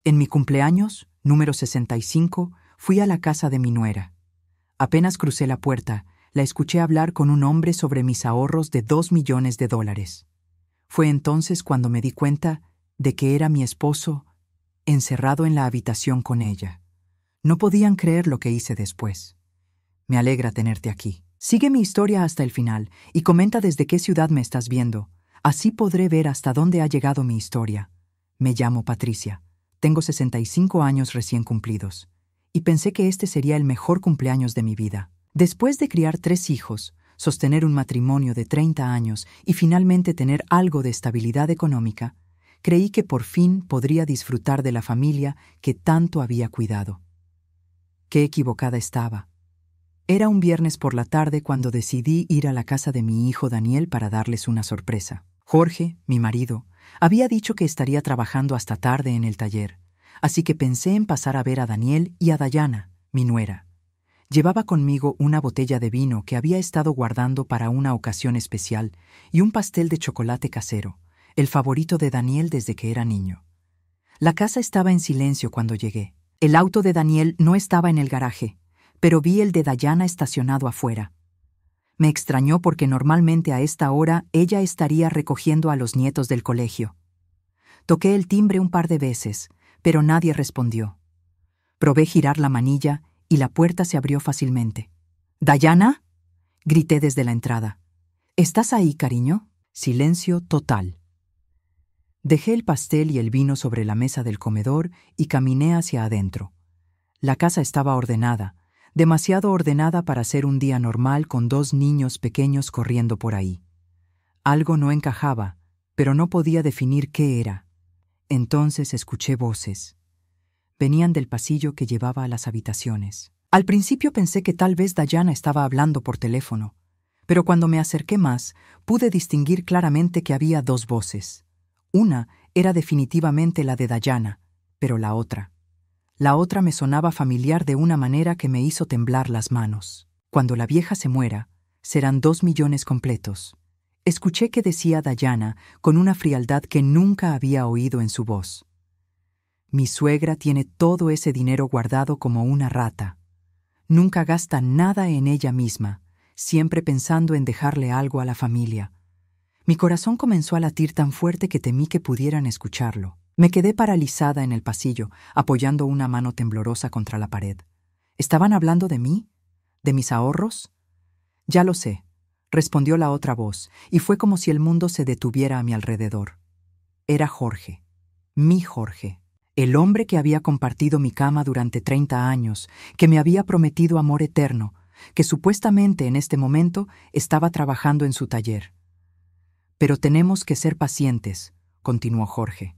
En mi cumpleaños, número 65, fui a la casa de mi nuera. Apenas crucé la puerta, la escuché hablar con un hombre sobre mis ahorros de $2 millones. Fue entonces cuando me di cuenta de que era mi esposo encerrado en la habitación con ella. No podían creer lo que hice después. Me alegra tenerte aquí. Sigue mi historia hasta el final y comenta desde qué ciudad me estás viendo. Así podré ver hasta dónde ha llegado mi historia. Me llamo Patricia. Tengo 65 años recién cumplidos. Y pensé que este sería el mejor cumpleaños de mi vida. Después de criar 3 hijos, sostener un matrimonio de 30 años y finalmente tener algo de estabilidad económica, creí que por fin podría disfrutar de la familia que tanto había cuidado. Qué equivocada estaba. Era un viernes por la tarde cuando decidí ir a la casa de mi hijo Daniel para darles una sorpresa. Jorge, mi marido, había dicho que estaría trabajando hasta tarde en el taller, así que pensé en pasar a ver a Daniel y a Dayana, mi nuera. Llevaba conmigo una botella de vino que había estado guardando para una ocasión especial y un pastel de chocolate casero, el favorito de Daniel desde que era niño. La casa estaba en silencio cuando llegué. El auto de Daniel no estaba en el garaje, pero vi el de Dayana estacionado afuera. Me extrañó porque normalmente a esta hora ella estaría recogiendo a los nietos del colegio. Toqué el timbre un par de veces, pero nadie respondió. Probé girar la manilla y la puerta se abrió fácilmente. «¿Dayana?», grité desde la entrada. «¿Estás ahí, cariño?». Silencio total. Dejé el pastel y el vino sobre la mesa del comedor y caminé hacia adentro. La casa estaba ordenada, demasiado ordenada para ser un día normal con 2 niños pequeños corriendo por ahí. Algo no encajaba, pero no podía definir qué era. Entonces escuché voces. Venían del pasillo que llevaba a las habitaciones. Al principio pensé que tal vez Dayana estaba hablando por teléfono, pero cuando me acerqué más, pude distinguir claramente que había 2 voces. Una era definitivamente la de Dayana, pero la otra me sonaba familiar de una manera que me hizo temblar las manos. Cuando la vieja se muera, serán 2 millones completos. Escuché que decía Dayana con una frialdad que nunca había oído en su voz. Mi suegra tiene todo ese dinero guardado como una rata. Nunca gasta nada en ella misma, siempre pensando en dejarle algo a la familia. Mi corazón comenzó a latir tan fuerte que temí que pudieran escucharlo. Me quedé paralizada en el pasillo, apoyando una mano temblorosa contra la pared. ¿Estaban hablando de mí? ¿De mis ahorros? Ya lo sé, respondió la otra voz, y fue como si el mundo se detuviera a mi alrededor. Era Jorge, mi Jorge, el hombre que había compartido mi cama durante 30 años, que me había prometido amor eterno, que supuestamente en este momento estaba trabajando en su taller. Pero tenemos que ser pacientes, continuó Jorge.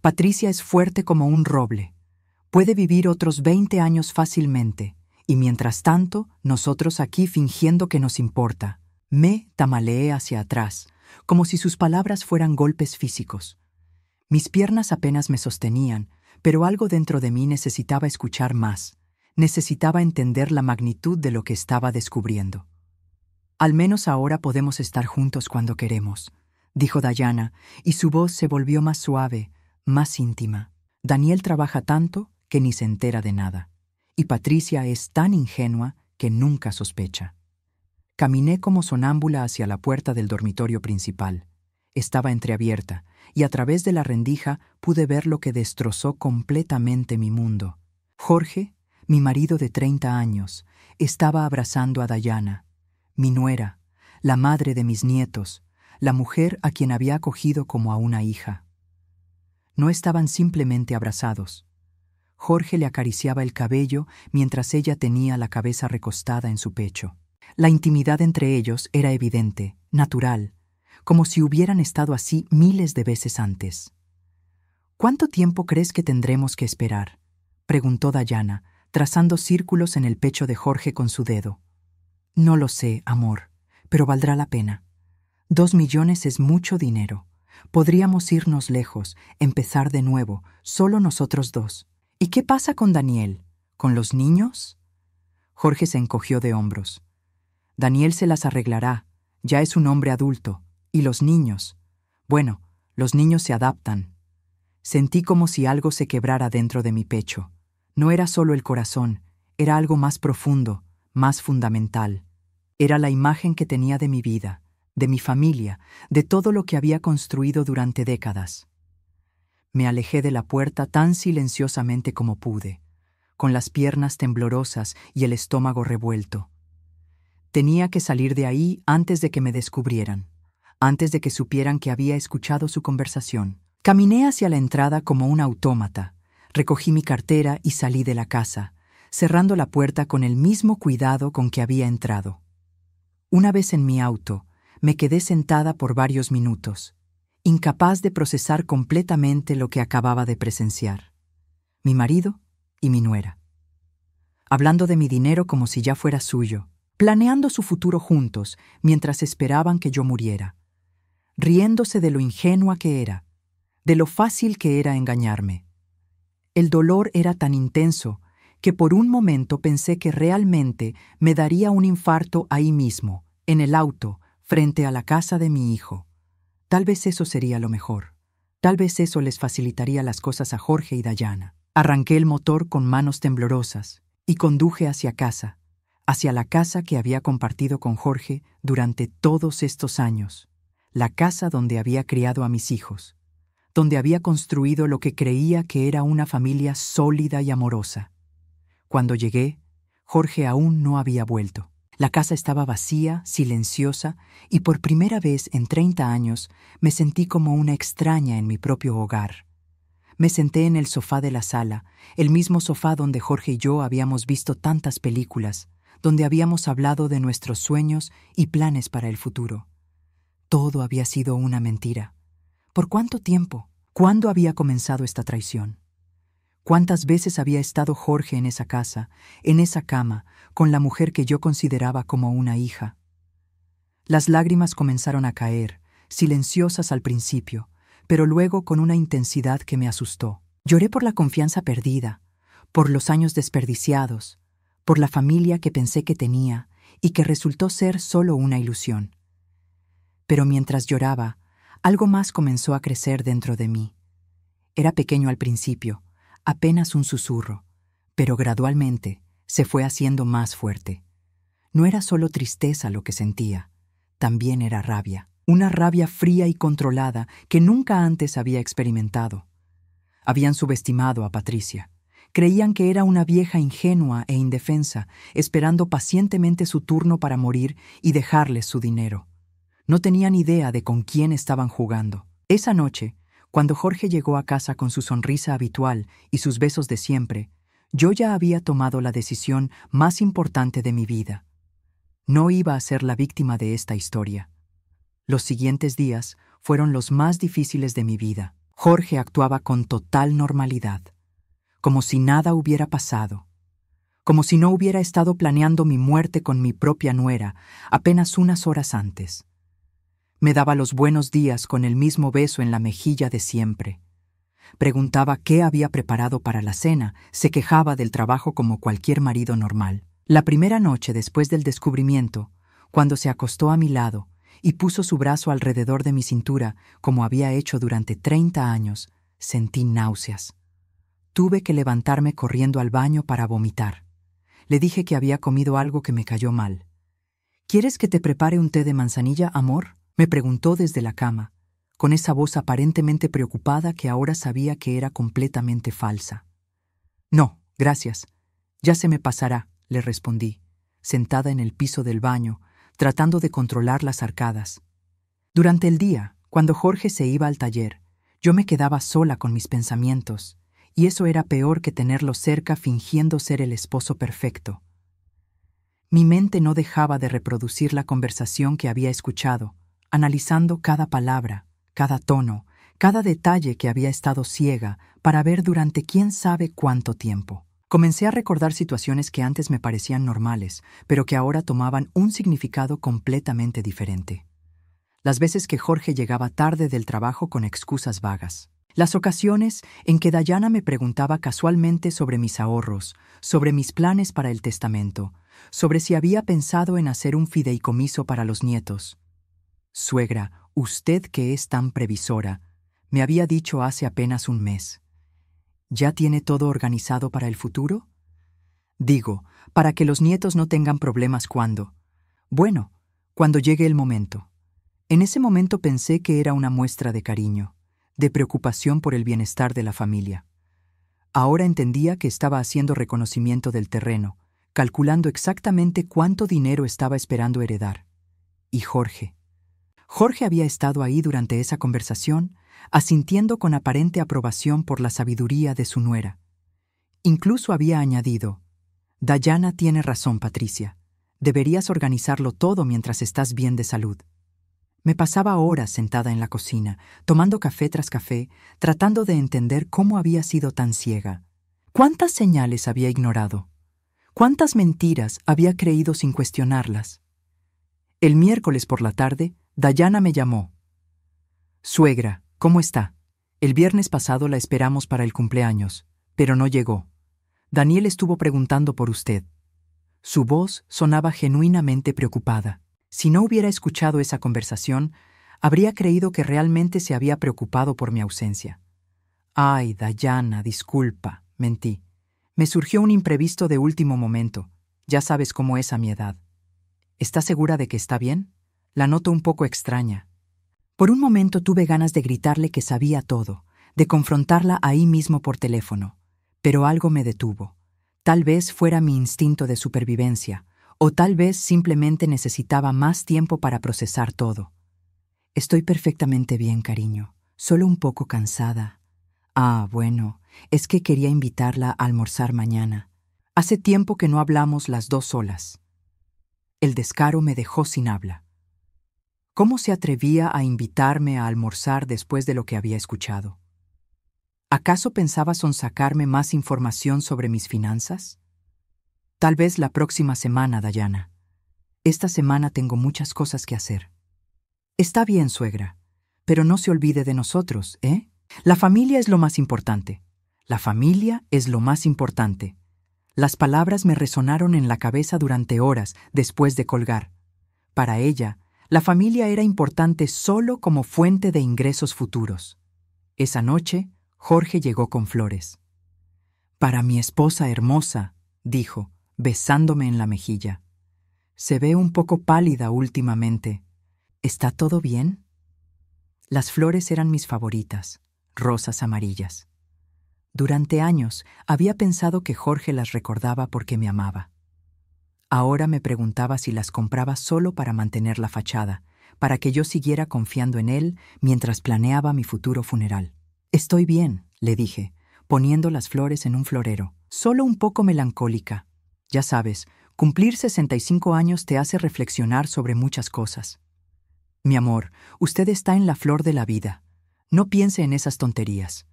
Patricia es fuerte como un roble. Puede vivir otros 20 años fácilmente, y mientras tanto, nosotros aquí fingiendo que nos importa. Me tambaleé hacia atrás, como si sus palabras fueran golpes físicos. Mis piernas apenas me sostenían, pero algo dentro de mí necesitaba escuchar más. Necesitaba entender la magnitud de lo que estaba descubriendo. Al menos ahora podemos estar juntos cuando queremos, dijo Dayana, y su voz se volvió más suave, más íntima. Daniel trabaja tanto que ni se entera de nada, y Patricia es tan ingenua que nunca sospecha. Caminé como sonámbula hacia la puerta del dormitorio principal. Estaba entreabierta, y a través de la rendija pude ver lo que destrozó completamente mi mundo. Jorge, mi marido de 30 años, estaba abrazando a Dayana, mi nuera, la madre de mis nietos, la mujer a quien había acogido como a una hija. No estaban simplemente abrazados. Jorge le acariciaba el cabello mientras ella tenía la cabeza recostada en su pecho. La intimidad entre ellos era evidente, natural, como si hubieran estado así miles de veces antes. ¿Cuánto tiempo crees que tendremos que esperar?, preguntó Dayana, trazando círculos en el pecho de Jorge con su dedo. No lo sé, amor, pero valdrá la pena. 2 millones es mucho dinero. Podríamos irnos lejos, empezar de nuevo, solo nosotros 2. ¿Y qué pasa con Daniel? ¿Con los niños? Jorge se encogió de hombros. Daniel se las arreglará, ya es un hombre adulto. ¿Y los niños? Bueno, los niños se adaptan. Sentí como si algo se quebrara dentro de mi pecho. No era solo el corazón, era algo más profundo, más fundamental. Era la imagen que tenía de mi vida, de mi familia, de todo lo que había construido durante décadas. Me alejé de la puerta tan silenciosamente como pude, con las piernas temblorosas y el estómago revuelto. Tenía que salir de ahí antes de que me descubrieran, antes de que supieran que había escuchado su conversación. Caminé hacia la entrada como un autómata, recogí mi cartera y salí de la casa, cerrando la puerta con el mismo cuidado con que había entrado. Una vez en mi auto, me quedé sentada por varios minutos, incapaz de procesar completamente lo que acababa de presenciar. Mi marido y mi nuera. Hablando de mi dinero como si ya fuera suyo, planeando su futuro juntos mientras esperaban que yo muriera, riéndose de lo ingenua que era, de lo fácil que era engañarme. El dolor era tan intenso que por un momento pensé que realmente me daría un infarto ahí mismo, en el auto, frente a la casa de mi hijo. Tal vez eso sería lo mejor. Tal vez eso les facilitaría las cosas a Jorge y Dayana. Arranqué el motor con manos temblorosas y conduje hacia casa, hacia la casa que había compartido con Jorge durante todos estos años, la casa donde había criado a mis hijos, donde había construido lo que creía que era una familia sólida y amorosa. Cuando llegué, Jorge aún no había vuelto. La casa estaba vacía, silenciosa, y por primera vez en 30 años me sentí como una extraña en mi propio hogar. Me senté en el sofá de la sala, el mismo sofá donde Jorge y yo habíamos visto tantas películas, donde habíamos hablado de nuestros sueños y planes para el futuro. Todo había sido una mentira. ¿Por cuánto tiempo? ¿Cuándo había comenzado esta traición? ¿Cuántas veces había estado Jorge en esa casa, en esa cama, con la mujer que yo consideraba como una hija? Las lágrimas comenzaron a caer, silenciosas al principio, pero luego con una intensidad que me asustó. Lloré por la confianza perdida, por los años desperdiciados, por la familia que pensé que tenía y que resultó ser solo una ilusión. Pero mientras lloraba, algo más comenzó a crecer dentro de mí. Era pequeño al principio, apenas un susurro, pero gradualmente se fue haciendo más fuerte. No era solo tristeza lo que sentía, también era rabia. Una rabia fría y controlada que nunca antes había experimentado. Habían subestimado a Patricia. Creían que era una vieja ingenua e indefensa, esperando pacientemente su turno para morir y dejarles su dinero. No tenían idea de con quién estaban jugando. Esa noche, cuando Jorge llegó a casa con su sonrisa habitual y sus besos de siempre, yo ya había tomado la decisión más importante de mi vida. No iba a ser la víctima de esta historia. Los siguientes días fueron los más difíciles de mi vida. Jorge actuaba con total normalidad, como si nada hubiera pasado, como si no hubiera estado planeando mi muerte con mi propia nuera apenas unas horas antes. Me daba los buenos días con el mismo beso en la mejilla de siempre. Preguntaba qué había preparado para la cena, se quejaba del trabajo como cualquier marido normal. La primera noche después del descubrimiento, cuando se acostó a mi lado y puso su brazo alrededor de mi cintura, como había hecho durante 30 años, sentí náuseas. Tuve que levantarme corriendo al baño para vomitar. Le dije que había comido algo que me cayó mal. ¿Quieres que te prepare un té de manzanilla, amor?, me preguntó desde la cama, con esa voz aparentemente preocupada que ahora sabía que era completamente falsa. No, gracias. Ya se me pasará, le respondí, sentada en el piso del baño, tratando de controlar las arcadas. Durante el día, cuando Jorge se iba al taller, yo me quedaba sola con mis pensamientos, y eso era peor que tenerlo cerca fingiendo ser el esposo perfecto. Mi mente no dejaba de reproducir la conversación que había escuchado, analizando cada palabra, cada tono, cada detalle que había estado ciega para ver durante quién sabe cuánto tiempo. Comencé a recordar situaciones que antes me parecían normales, pero que ahora tomaban un significado completamente diferente. Las veces que Jorge llegaba tarde del trabajo con excusas vagas. Las ocasiones en que Dayana me preguntaba casualmente sobre mis ahorros, sobre mis planes para el testamento, sobre si había pensado en hacer un fideicomiso para los nietos. «Suegra, usted que es tan previsora», Me había dicho hace apenas un mes. ¿Ya tiene todo organizado para el futuro? Digo, para que los nietos no tengan problemas bueno, cuando llegue el momento. En ese momento pensé que era una muestra de cariño, de preocupación por el bienestar de la familia. Ahora entendía que estaba haciendo reconocimiento del terreno, calculando exactamente cuánto dinero estaba esperando heredar. Y Jorge. Jorge había estado ahí durante esa conversación, asintiendo con aparente aprobación por la sabiduría de su nuera. Incluso había añadido: «Dayana tiene razón, Patricia. Deberías organizarlo todo mientras estás bien de salud». Me pasaba horas sentada en la cocina, tomando café tras café, tratando de entender cómo había sido tan ciega. ¿Cuántas señales había ignorado? ¿Cuántas mentiras había creído sin cuestionarlas? El miércoles por la tarde, Dayana me llamó. «Suegra, ¿cómo está? El viernes pasado la esperamos para el cumpleaños, pero no llegó. Daniel estuvo preguntando por usted». Su voz sonaba genuinamente preocupada. Si no hubiera escuchado esa conversación, habría creído que realmente se había preocupado por mi ausencia. «Ay, Dayana, disculpa», mentí. «Me surgió un imprevisto de último momento. Ya sabes cómo es a mi edad». «¿Está segura de que está bien? La noto un poco extraña». Por un momento tuve ganas de gritarle que sabía todo, de confrontarla ahí mismo por teléfono, pero algo me detuvo. Tal vez fuera mi instinto de supervivencia, o tal vez simplemente necesitaba más tiempo para procesar todo. «Estoy perfectamente bien, cariño, solo un poco cansada». «Ah, bueno, es que quería invitarla a almorzar mañana. Hace tiempo que no hablamos las dos solas». El descaro me dejó sin habla. ¿Cómo se atrevía a invitarme a almorzar después de lo que había escuchado? ¿Acaso pensaba sonsacarme más información sobre mis finanzas? Tal vez la próxima semana, Dayana. Esta semana tengo muchas cosas que hacer. Está bien, suegra, pero no se olvide de nosotros, ¿eh? La familia es lo más importante. La familia es lo más importante. Las palabras me resonaron en la cabeza durante horas después de colgar. Para ella, la familia era importante solo como fuente de ingresos futuros. Esa noche, Jorge llegó con flores. «Para mi esposa hermosa», dijo, besándome en la mejilla. «Se ve un poco pálida últimamente. ¿Está todo bien?» Las flores eran mis favoritas, rosas amarillas. Durante años había pensado que Jorge las recordaba porque me amaba. Ahora me preguntaba si las compraba solo para mantener la fachada, para que yo siguiera confiando en él mientras planeaba mi futuro funeral. «Estoy bien», le dije, poniendo las flores en un florero, «solo un poco melancólica. Ya sabes, cumplir 65 años te hace reflexionar sobre muchas cosas». «Mi amor, usted está en la flor de la vida. No piense en esas tonterías».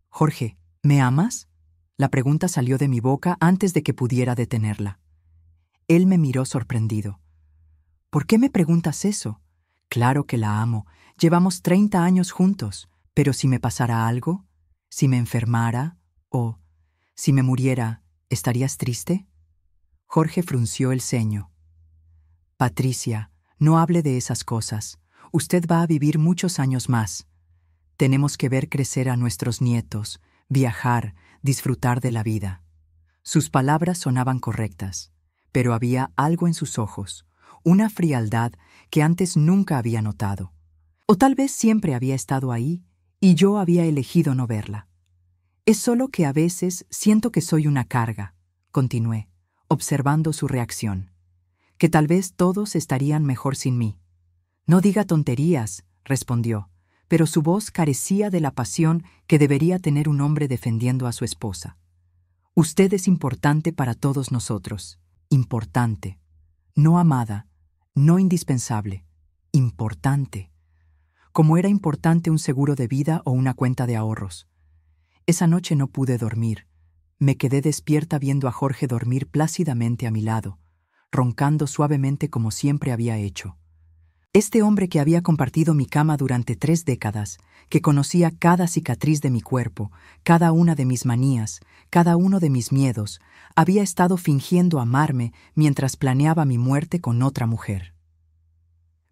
«Jorge, ¿me amas?». La pregunta salió de mi boca antes de que pudiera detenerla. Él me miró sorprendido. «¿Por qué me preguntas eso? Claro que la amo. Llevamos 30 años juntos. Pero si me pasara algo, si me enfermara o si me muriera, ¿estarías triste?». Jorge frunció el ceño. «Patricia, no hable de esas cosas. Usted va a vivir muchos años más. Tenemos que ver crecer a nuestros nietos, viajar, disfrutar de la vida». Sus palabras sonaban correctas, pero había algo en sus ojos, una frialdad que antes nunca había notado. O tal vez siempre había estado ahí y yo había elegido no verla. «Es solo que a veces siento que soy una carga», continué, observando su reacción. «Que tal vez todos estarían mejor sin mí». «No diga tonterías», respondió, pero su voz carecía de la pasión que debería tener un hombre defendiendo a su esposa. «Usted es importante para todos nosotros. Importante. No amada, no indispensable. Importante. Como era importante un seguro de vida o una cuenta de ahorros. Esa noche no pude dormir. Me quedé despierta viendo a Jorge dormir plácidamente a mi lado, roncando suavemente como siempre había hecho. Este hombre que había compartido mi cama durante 3 décadas, que conocía cada cicatriz de mi cuerpo, cada una de mis manías, cada uno de mis miedos, había estado fingiendo amarme mientras planeaba mi muerte con otra mujer.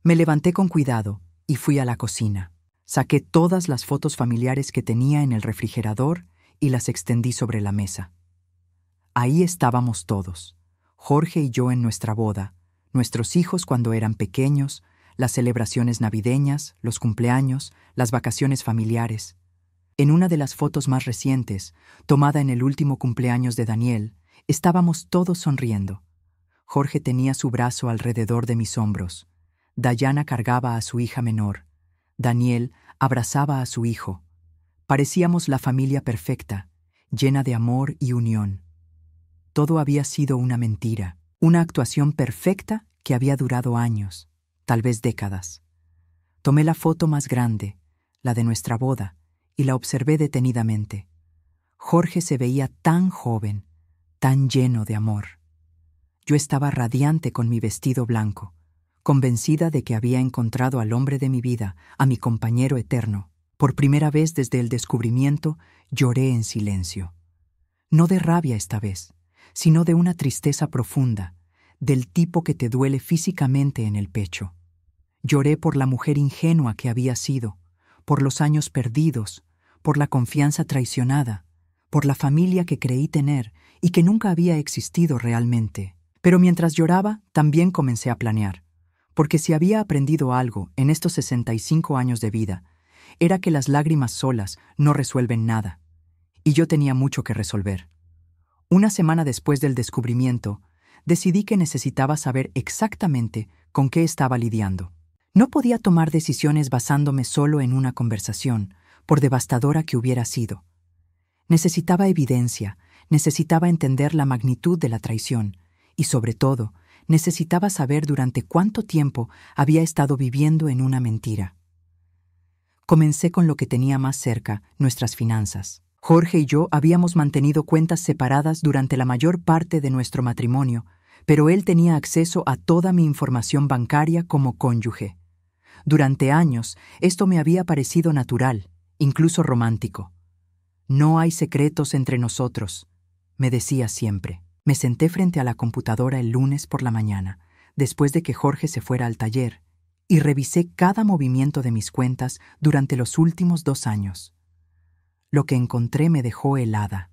Me levanté con cuidado y fui a la cocina. Saqué todas las fotos familiares que tenía en el refrigerador y las extendí sobre la mesa. Ahí estábamos todos, Jorge y yo en nuestra boda, nuestros hijos cuando eran pequeños, las celebraciones navideñas, los cumpleaños, las vacaciones familiares. En una de las fotos más recientes, tomada en el último cumpleaños de Daniel, estábamos todos sonriendo. Jorge tenía su brazo alrededor de mis hombros. Dayana cargaba a su hija menor. Daniel abrazaba a su hijo. Parecíamos la familia perfecta, llena de amor y unión. Todo había sido una mentira, una actuación perfecta que había durado años, tal vez décadas. Tomé la foto más grande, la de nuestra boda, y la observé detenidamente. Jorge se veía tan joven, tan lleno de amor. Yo estaba radiante con mi vestido blanco, convencida de que había encontrado al hombre de mi vida, a mi compañero eterno. Por primera vez desde el descubrimiento, lloré en silencio. No de rabia esta vez, sino de una tristeza profunda, del tipo que te duele físicamente en el pecho. Lloré por la mujer ingenua que había sido, por los años perdidos, por la confianza traicionada, por la familia que creí tener y que nunca había existido realmente. Pero mientras lloraba, también comencé a planear, porque si había aprendido algo en estos 65 años de vida, era que las lágrimas solas no resuelven nada, y yo tenía mucho que resolver. Una semana después del descubrimiento, decidí que necesitaba saber exactamente con qué estaba lidiando. No podía tomar decisiones basándome solo en una conversación, por devastadora que hubiera sido. Necesitaba evidencia, necesitaba entender la magnitud de la traición, y sobre todo, necesitaba saber durante cuánto tiempo había estado viviendo en una mentira. Comencé con lo que tenía más cerca, nuestras finanzas. Jorge y yo habíamos mantenido cuentas separadas durante la mayor parte de nuestro matrimonio, pero él tenía acceso a toda mi información bancaria como cónyuge. Durante años, esto me había parecido natural, incluso romántico. No hay secretos entre nosotros, me decía siempre. Me senté frente a la computadora el lunes por la mañana, después de que Jorge se fuera al taller, y revisé cada movimiento de mis cuentas durante los últimos 2 años. Lo que encontré me dejó helada.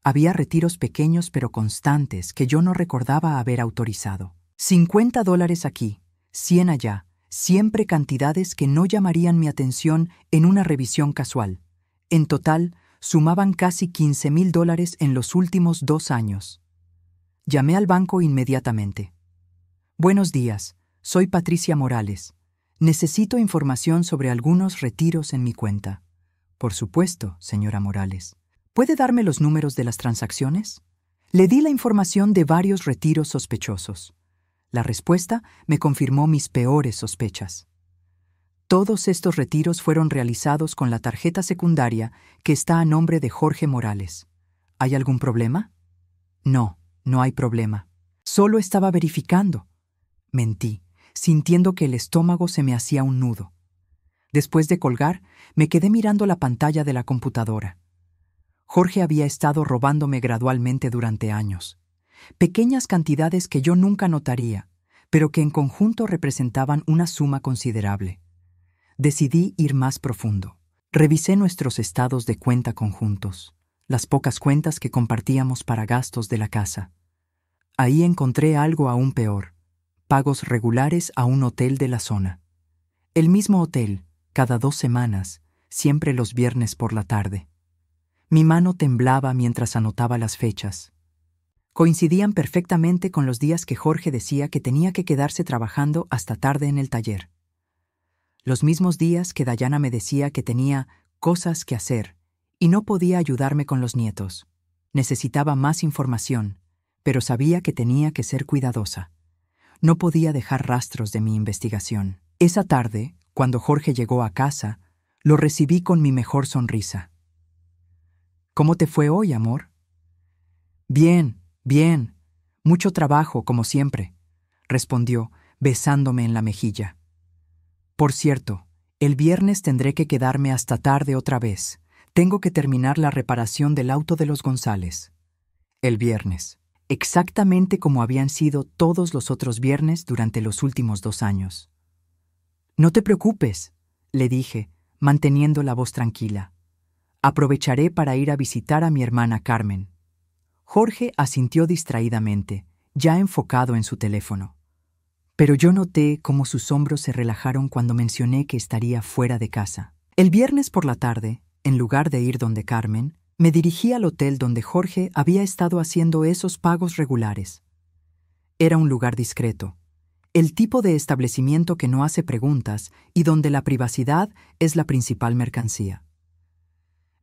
Había retiros pequeños pero constantes que yo no recordaba haber autorizado. $50 aquí, 100 allá, siempre cantidades que no llamarían mi atención en una revisión casual. En total, sumaban casi $15,000 en los últimos 2 años. Llamé al banco inmediatamente. Buenos días, soy Patricia Morales. Necesito información sobre algunos retiros en mi cuenta. Por supuesto, señora Morales. ¿Puede darme los números de las transacciones? Le di la información de varios retiros sospechosos. La respuesta me confirmó mis peores sospechas. Todos estos retiros fueron realizados con la tarjeta secundaria que está a nombre de Jorge Morales. ¿Hay algún problema? No, no hay problema. Solo estaba verificando. Mentí, sintiendo que el estómago se me hacía un nudo. Después de colgar, me quedé mirando la pantalla de la computadora. Jorge había estado robándome gradualmente durante años. Pequeñas cantidades que yo nunca notaría, pero que en conjunto representaban una suma considerable. Decidí ir más profundo. Revisé nuestros estados de cuenta conjuntos, las pocas cuentas que compartíamos para gastos de la casa. Ahí encontré algo aún peor: pagos regulares a un hotel de la zona. El mismo hotel, cada 2 semanas, siempre los viernes por la tarde. Mi mano temblaba mientras anotaba las fechas. Coincidían perfectamente con los días que Jorge decía que tenía que quedarse trabajando hasta tarde en el taller. Los mismos días que Dayana me decía que tenía cosas que hacer y no podía ayudarme con los nietos. Necesitaba más información, pero sabía que tenía que ser cuidadosa. No podía dejar rastros de mi investigación. Esa tarde, cuando Jorge llegó a casa, lo recibí con mi mejor sonrisa. ¿Cómo te fue hoy, amor? Bien, bien. Mucho trabajo, como siempre, respondió, besándome en la mejilla. Por cierto, el viernes tendré que quedarme hasta tarde otra vez. Tengo que terminar la reparación del auto de los González. El viernes, exactamente como habían sido todos los otros viernes durante los últimos 2 años. No te preocupes, le dije, manteniendo la voz tranquila. Aprovecharé para ir a visitar a mi hermana Carmen. Jorge asintió distraídamente, ya enfocado en su teléfono. Pero yo noté cómo sus hombros se relajaron cuando mencioné que estaría fuera de casa. El viernes por la tarde, en lugar de ir donde Carmen, me dirigí al hotel donde Jorge había estado haciendo esos pagos regulares. Era un lugar discreto, el tipo de establecimiento que no hace preguntas y donde la privacidad es la principal mercancía.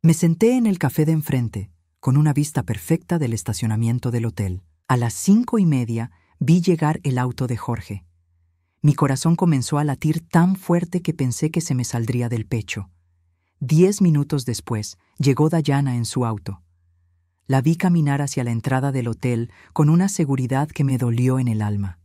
Me senté en el café de enfrente, con una vista perfecta del estacionamiento del hotel. A las 5:30 vi llegar el auto de Jorge. Mi corazón comenzó a latir tan fuerte que pensé que se me saldría del pecho. 10 minutos después, llegó Dayana en su auto. La vi caminar hacia la entrada del hotel con una seguridad que me dolió en el alma.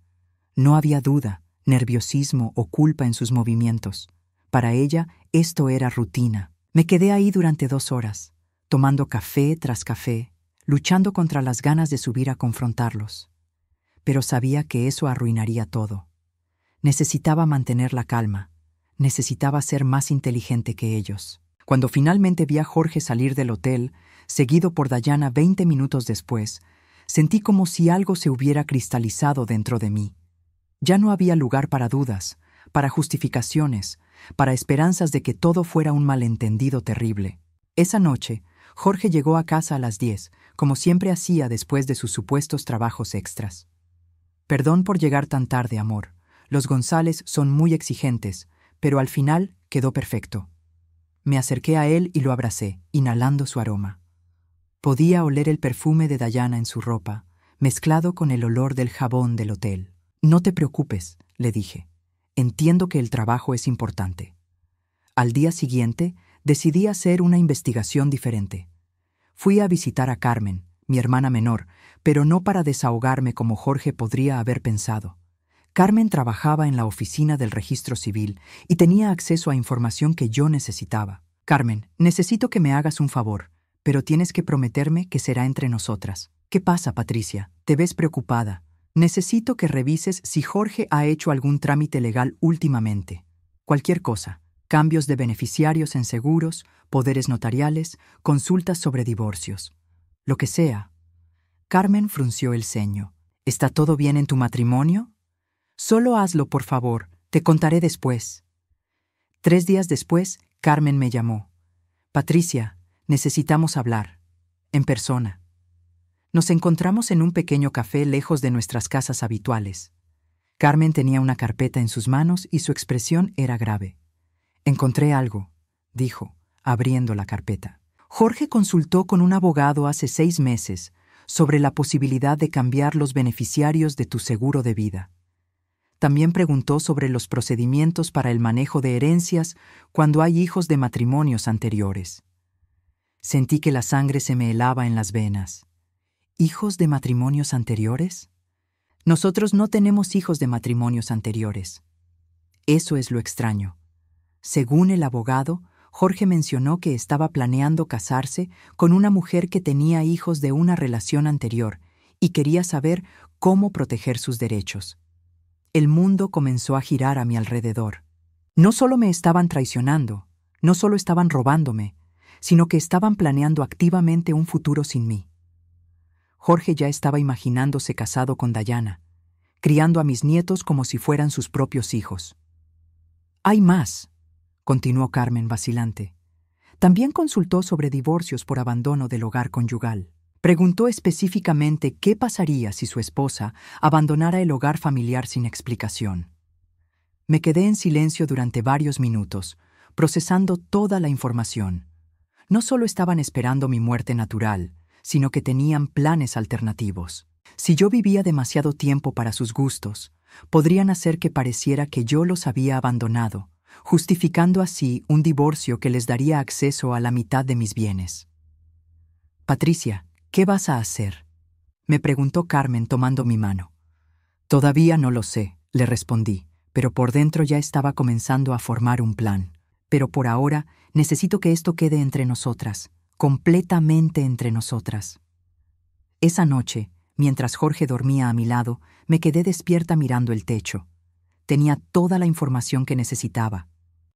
No había duda, nerviosismo o culpa en sus movimientos. Para ella, esto era rutina. Me quedé ahí durante 2 horas, tomando café tras café, luchando contra las ganas de subir a confrontarlos. Pero sabía que eso arruinaría todo. Necesitaba mantener la calma. Necesitaba ser más inteligente que ellos. Cuando finalmente vi a Jorge salir del hotel, seguido por Dayana 20 minutos después, sentí como si algo se hubiera cristalizado dentro de mí. Ya no había lugar para dudas, para justificaciones, para esperanzas de que todo fuera un malentendido terrible. Esa noche, Jorge llegó a casa a las 10, como siempre hacía después de sus supuestos trabajos extras. Perdón por llegar tan tarde, amor. Los González son muy exigentes, pero al final quedó perfecto. Me acerqué a él y lo abracé, inhalando su aroma. Podía oler el perfume de Dayana en su ropa, mezclado con el olor del jabón del hotel. No te preocupes, le dije. Entiendo que el trabajo es importante. Al día siguiente, decidí hacer una investigación diferente. Fui a visitar a Carmen, mi hermana menor, pero no para desahogarme como Jorge podría haber pensado. Carmen trabajaba en la oficina del registro civil y tenía acceso a información que yo necesitaba. Carmen, necesito que me hagas un favor, pero tienes que prometerme que será entre nosotras. ¿Qué pasa, Patricia? Te ves preocupada. Necesito que revises si Jorge ha hecho algún trámite legal últimamente. Cualquier cosa. Cambios de beneficiarios en seguros, poderes notariales, consultas sobre divorcios. Lo que sea. Carmen frunció el ceño. ¿Está todo bien en tu matrimonio? Solo hazlo, por favor. Te contaré después. 3 días después, Carmen me llamó. Patricia, necesitamos hablar. En persona. Nos encontramos en un pequeño café lejos de nuestras casas habituales. Carmen tenía una carpeta en sus manos y su expresión era grave. Encontré algo, dijo, abriendo la carpeta. Jorge consultó con un abogado hace 6 meses sobre la posibilidad de cambiar los beneficiarios de tu seguro de vida. También preguntó sobre los procedimientos para el manejo de herencias cuando hay hijos de matrimonios anteriores. Sentí que la sangre se me helaba en las venas. ¿Hijos de matrimonios anteriores? Nosotros no tenemos hijos de matrimonios anteriores. Eso es lo extraño. Según el abogado, Jorge mencionó que estaba planeando casarse con una mujer que tenía hijos de una relación anterior y quería saber cómo proteger sus derechos. El mundo comenzó a girar a mi alrededor. No solo me estaban traicionando, no solo estaban robándome, sino que estaban planeando activamente un futuro sin mí. Jorge ya estaba imaginándose casado con Dayana, criando a mis nietos como si fueran sus propios hijos. Hay más, continuó Carmen vacilante. También consultó sobre divorcios por abandono del hogar conyugal. Preguntó específicamente qué pasaría si su esposa abandonara el hogar familiar sin explicación. Me quedé en silencio durante varios minutos, procesando toda la información. No solo estaban esperando mi muerte natural, sino que tenían planes alternativos. Si yo vivía demasiado tiempo para sus gustos, podrían hacer que pareciera que yo los había abandonado, justificando así un divorcio que les daría acceso a la mitad de mis bienes. Patricia, ¿qué vas a hacer?, me preguntó Carmen tomando mi mano. Todavía no lo sé, le respondí, pero por dentro ya estaba comenzando a formar un plan. Pero por ahora necesito que esto quede entre nosotras, completamente entre nosotras. Esa noche, mientras Jorge dormía a mi lado, me quedé despierta mirando el techo. Tenía toda la información que necesitaba.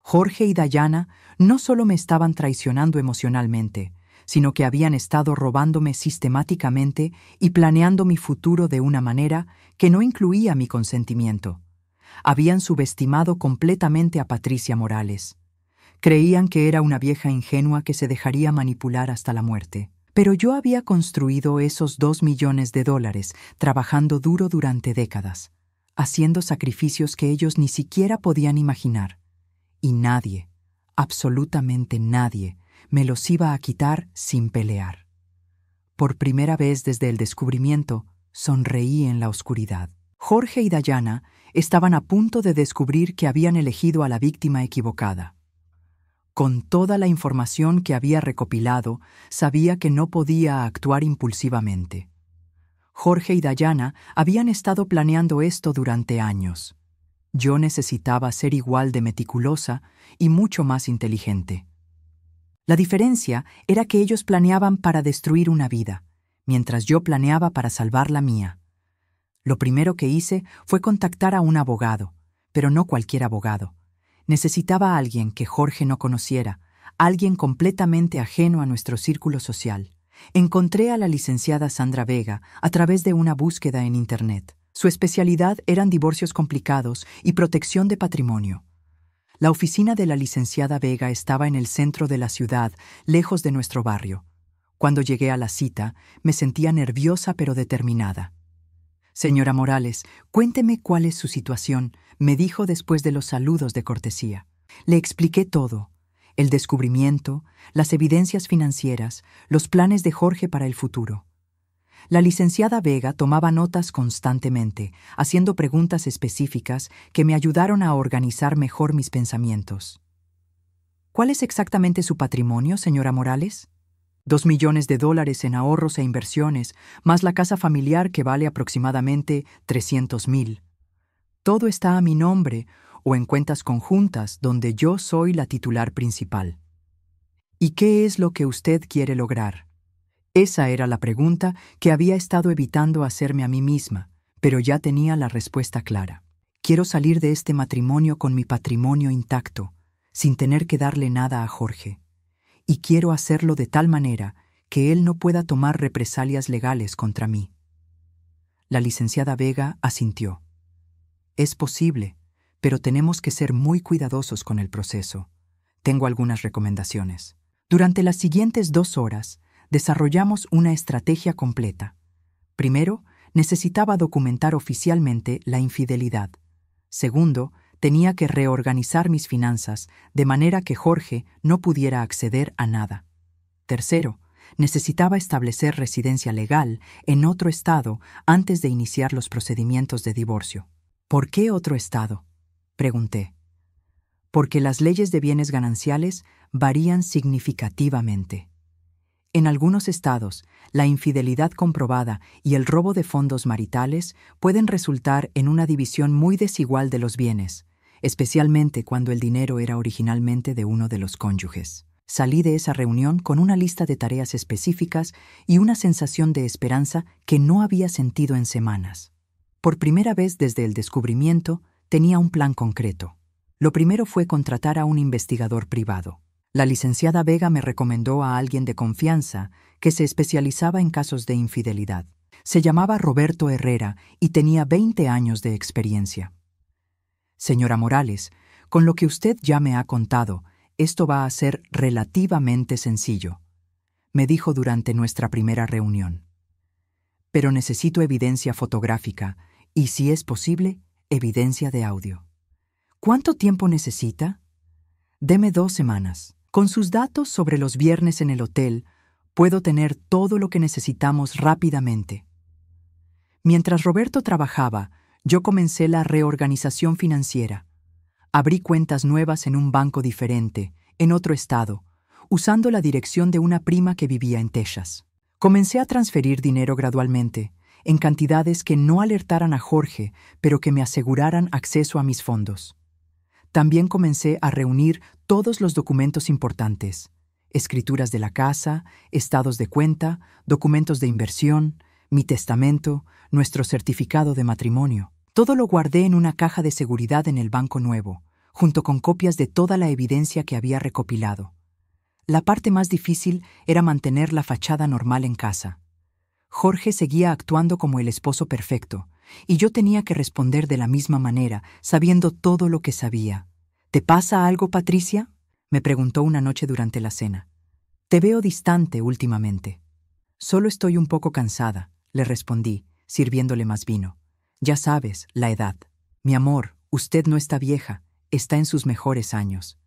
Jorge y Dayana no solo me estaban traicionando emocionalmente, sino que habían estado robándome sistemáticamente y planeando mi futuro de una manera que no incluía mi consentimiento. Habían subestimado completamente a Patricia Morales. Creían que era una vieja ingenua que se dejaría manipular hasta la muerte. Pero yo había construido esos $2 millones, trabajando duro durante décadas, haciendo sacrificios que ellos ni siquiera podían imaginar. Y nadie, absolutamente nadie, me los iba a quitar sin pelear. Por primera vez desde el descubrimiento, sonreí en la oscuridad. Jorge y Dayana estaban a punto de descubrir que habían elegido a la víctima equivocada. Con toda la información que había recopilado, sabía que no podía actuar impulsivamente. Jorge y Dayana habían estado planeando esto durante años. Yo necesitaba ser igual de meticulosa y mucho más inteligente. La diferencia era que ellos planeaban para destruir una vida, mientras yo planeaba para salvar la mía. Lo primero que hice fue contactar a un abogado, pero no cualquier abogado. Necesitaba a alguien que Jorge no conociera, alguien completamente ajeno a nuestro círculo social. Encontré a la licenciada Sandra Vega a través de una búsqueda en Internet. Su especialidad eran divorcios complicados y protección de patrimonio. La oficina de la licenciada Vega estaba en el centro de la ciudad, lejos de nuestro barrio. Cuando llegué a la cita, me sentía nerviosa pero determinada. «Señora Morales, cuénteme cuál es su situación», me dijo después de los saludos de cortesía. Le expliqué todo: el descubrimiento, las evidencias financieras, los planes de Jorge para el futuro. La licenciada Vega tomaba notas constantemente, haciendo preguntas específicas que me ayudaron a organizar mejor mis pensamientos. «¿Cuál es exactamente su patrimonio, señora Morales?» $2 millones en ahorros e inversiones, más la casa familiar que vale aproximadamente $300,000. Todo está a mi nombre o en cuentas conjuntas donde yo soy la titular principal. ¿Y qué es lo que usted quiere lograr? Esa era la pregunta que había estado evitando hacerme a mí misma, pero ya tenía la respuesta clara. Quiero salir de este matrimonio con mi patrimonio intacto, sin tener que darle nada a Jorge. Y quiero hacerlo de tal manera que él no pueda tomar represalias legales contra mí. La licenciada Vega asintió. Es posible, pero tenemos que ser muy cuidadosos con el proceso. Tengo algunas recomendaciones. Durante las siguientes 2 horas, desarrollamos una estrategia completa. Primero, necesitaba documentar oficialmente la infidelidad. Segundo, tenía que reorganizar mis finanzas de manera que Jorge no pudiera acceder a nada. Tercero, necesitaba establecer residencia legal en otro estado antes de iniciar los procedimientos de divorcio. ¿Por qué otro estado?, pregunté. Porque las leyes de bienes gananciales varían significativamente. En algunos estados, la infidelidad comprobada y el robo de fondos maritales pueden resultar en una división muy desigual de los bienes, especialmente cuando el dinero era originalmente de uno de los cónyuges. Salí de esa reunión con una lista de tareas específicas y una sensación de esperanza que no había sentido en semanas. Por primera vez desde el descubrimiento, tenía un plan concreto. Lo primero fue contratar a un investigador privado. La licenciada Vega me recomendó a alguien de confianza que se especializaba en casos de infidelidad. Se llamaba Roberto Herrera y tenía 20 años de experiencia. Señora Morales, con lo que usted ya me ha contado, esto va a ser relativamente sencillo, me dijo durante nuestra primera reunión. Pero necesito evidencia fotográfica y, si es posible, evidencia de audio. ¿Cuánto tiempo necesita? Deme 2 semanas. Con sus datos sobre los viernes en el hotel, puedo tener todo lo que necesitamos rápidamente. Mientras Roberto trabajaba, yo comencé la reorganización financiera. Abrí cuentas nuevas en un banco diferente, en otro estado, usando la dirección de una prima que vivía en Texas. Comencé a transferir dinero gradualmente, en cantidades que no alertaran a Jorge, pero que me aseguraran acceso a mis fondos. También comencé a reunir todos los documentos importantes: escrituras de la casa, estados de cuenta, documentos de inversión, mi testamento, nuestro certificado de matrimonio. Todo lo guardé en una caja de seguridad en el banco nuevo, junto con copias de toda la evidencia que había recopilado. La parte más difícil era mantener la fachada normal en casa. Jorge seguía actuando como el esposo perfecto, y yo tenía que responder de la misma manera, sabiendo todo lo que sabía. ¿Te pasa algo, Patricia?, me preguntó una noche durante la cena. Te veo distante últimamente. Solo estoy un poco cansada, le respondí, sirviéndole más vino. Ya sabes, la edad. Mi amor, usted no está vieja, está en sus mejores años.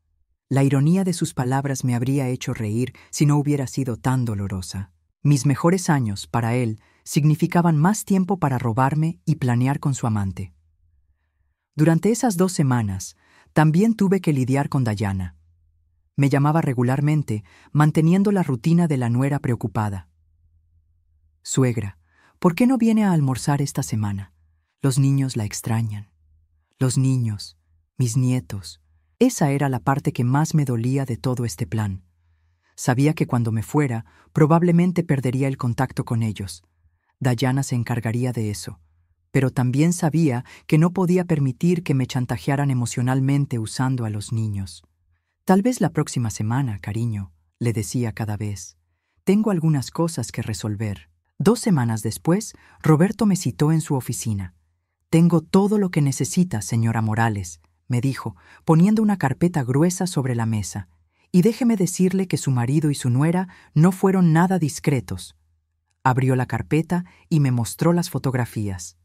La ironía de sus palabras me habría hecho reír si no hubiera sido tan dolorosa. Mis mejores años, para él, significaban más tiempo para robarme y planear con su amante. Durante esas 2 semanas, también tuve que lidiar con Dayana. Me llamaba regularmente, manteniendo la rutina de la nuera preocupada. Suegra, ¿por qué no viene a almorzar esta semana? Los niños la extrañan. Los niños, mis nietos. Esa era la parte que más me dolía de todo este plan. Sabía que cuando me fuera, probablemente perdería el contacto con ellos. Dayana se encargaría de eso. Pero también sabía que no podía permitir que me chantajearan emocionalmente usando a los niños. Tal vez la próxima semana, cariño, le decía cada vez. Tengo algunas cosas que resolver. 2 semanas después, Roberto me citó en su oficina. Tengo todo lo que necesita, señora Morales, me dijo, poniendo una carpeta gruesa sobre la mesa. Y déjeme decirle que su marido y su nuera no fueron nada discretos. Abrió la carpeta y me mostró las fotografías.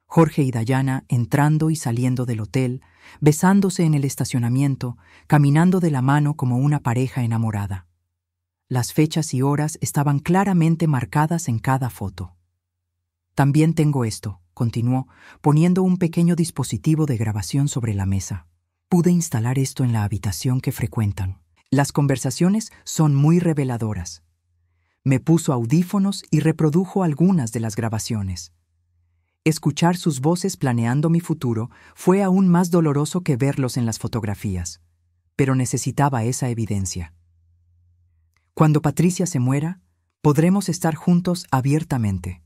Jorge y Dayana entrando y saliendo del hotel, besándose en el estacionamiento, caminando de la mano como una pareja enamorada. Las fechas y horas estaban claramente marcadas en cada foto. También tengo esto, continuó, poniendo un pequeño dispositivo de grabación sobre la mesa. Pude instalar esto en la habitación que frecuentan. Las conversaciones son muy reveladoras. Me puso audífonos y reprodujo algunas de las grabaciones. Escuchar sus voces planeando mi futuro fue aún más doloroso que verlos en las fotografías, pero necesitaba esa evidencia. Cuando Patricia se muera, podremos estar juntos abiertamente,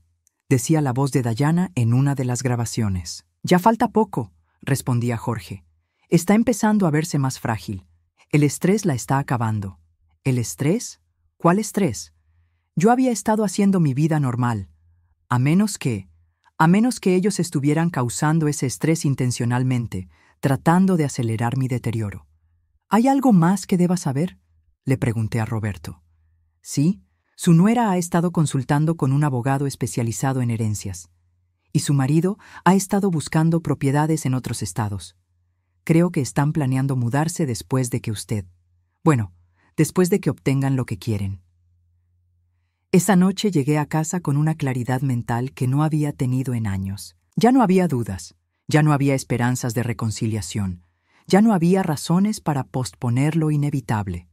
decía la voz de Dayana en una de las grabaciones. Ya falta poco, respondía Jorge. Está empezando a verse más frágil. El estrés la está acabando. ¿El estrés? ¿Cuál estrés? Yo había estado haciendo mi vida normal, a menos que ellos estuvieran causando ese estrés intencionalmente, tratando de acelerar mi deterioro. ¿Hay algo más que deba saber?, le pregunté a Roberto. Sí, su nuera ha estado consultando con un abogado especializado en herencias, y su marido ha estado buscando propiedades en otros estados. Creo que están planeando mudarse después de que después de que obtengan lo que quieren. Esa noche llegué a casa con una claridad mental que no había tenido en años. Ya no había dudas, ya no había esperanzas de reconciliación, ya no había razones para posponer lo inevitable.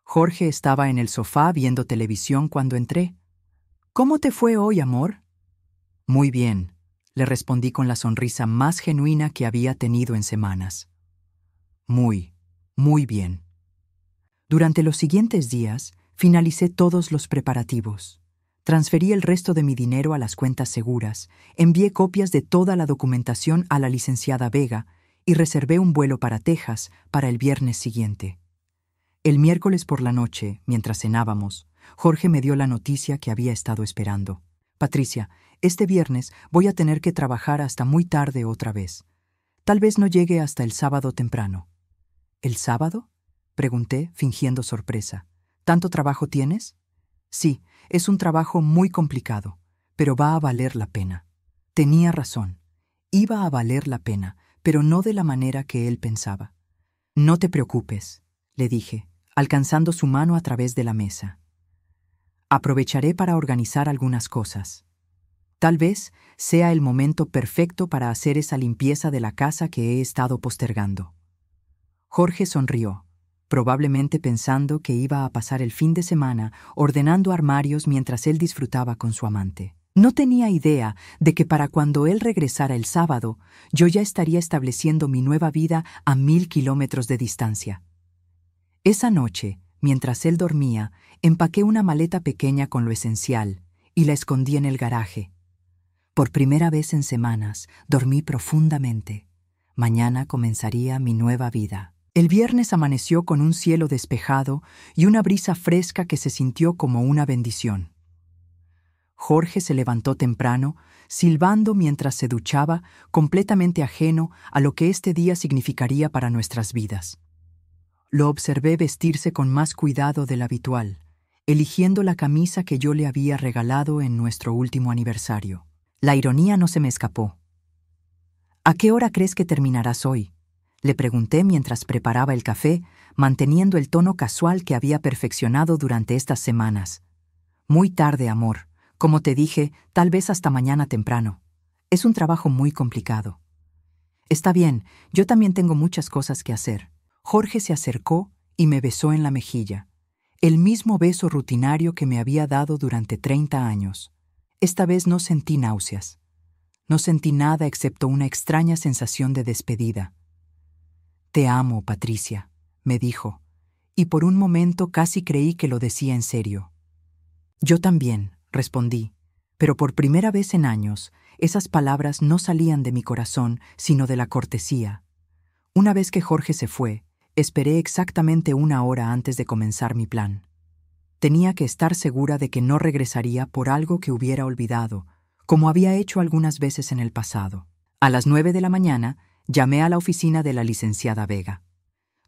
Jorge estaba en el sofá viendo televisión cuando entré. ¿Cómo te fue hoy, amor? Muy bien, le respondí con la sonrisa más genuina que había tenido en semanas. Muy bien. Durante los siguientes días, finalicé todos los preparativos. Transferí el resto de mi dinero a las cuentas seguras, envié copias de toda la documentación a la licenciada Vega y reservé un vuelo para Texas para el viernes siguiente. El miércoles por la noche, mientras cenábamos, Jorge me dio la noticia que había estado esperando. Patricia, este viernes voy a tener que trabajar hasta muy tarde otra vez. Tal vez no llegue hasta el sábado temprano. ¿El sábado?, pregunté, fingiendo sorpresa. ¿Tanto trabajo tienes? Sí, es un trabajo muy complicado, pero va a valer la pena. Tenía razón. Iba a valer la pena, pero no de la manera que él pensaba. No te preocupes, le dije, alcanzando su mano a través de la mesa. Aprovecharé para organizar algunas cosas. Tal vez sea el momento perfecto para hacer esa limpieza de la casa que he estado postergando. Jorge sonrió, probablemente pensando que iba a pasar el fin de semana ordenando armarios mientras él disfrutaba con su amante. No tenía idea de que para cuando él regresara el sábado, yo ya estaría estableciendo mi nueva vida a 1000 kilómetros de distancia. Esa noche, mientras él dormía, empaqué una maleta pequeña con lo esencial y la escondí en el garaje. Por primera vez en semanas, dormí profundamente. Mañana comenzaría mi nueva vida. El viernes amaneció con un cielo despejado y una brisa fresca que se sintió como una bendición. Jorge se levantó temprano, silbando mientras se duchaba, completamente ajeno a lo que este día significaría para nuestras vidas. Lo observé vestirse con más cuidado del habitual, eligiendo la camisa que yo le había regalado en nuestro último aniversario. La ironía no se me escapó. ¿A qué hora crees que terminarás hoy?, le pregunté mientras preparaba el café, manteniendo el tono casual que había perfeccionado durante estas semanas. Muy tarde, amor. Como te dije, tal vez hasta mañana temprano. Es un trabajo muy complicado. Está bien, yo también tengo muchas cosas que hacer. Jorge se acercó y me besó en la mejilla. El mismo beso rutinario que me había dado durante 30 años. Esta vez no sentí náuseas. No sentí nada excepto una extraña sensación de despedida. «Te amo, Patricia», me dijo, y por un momento casi creí que lo decía en serio. «Yo también», respondí, pero por primera vez en años, esas palabras no salían de mi corazón, sino de la cortesía. Una vez que Jorge se fue, esperé exactamente 1 hora antes de comenzar mi plan. Tenía que estar segura de que no regresaría por algo que hubiera olvidado, como había hecho algunas veces en el pasado. A las 9 de la mañana, llamé a la oficina de la licenciada Vega.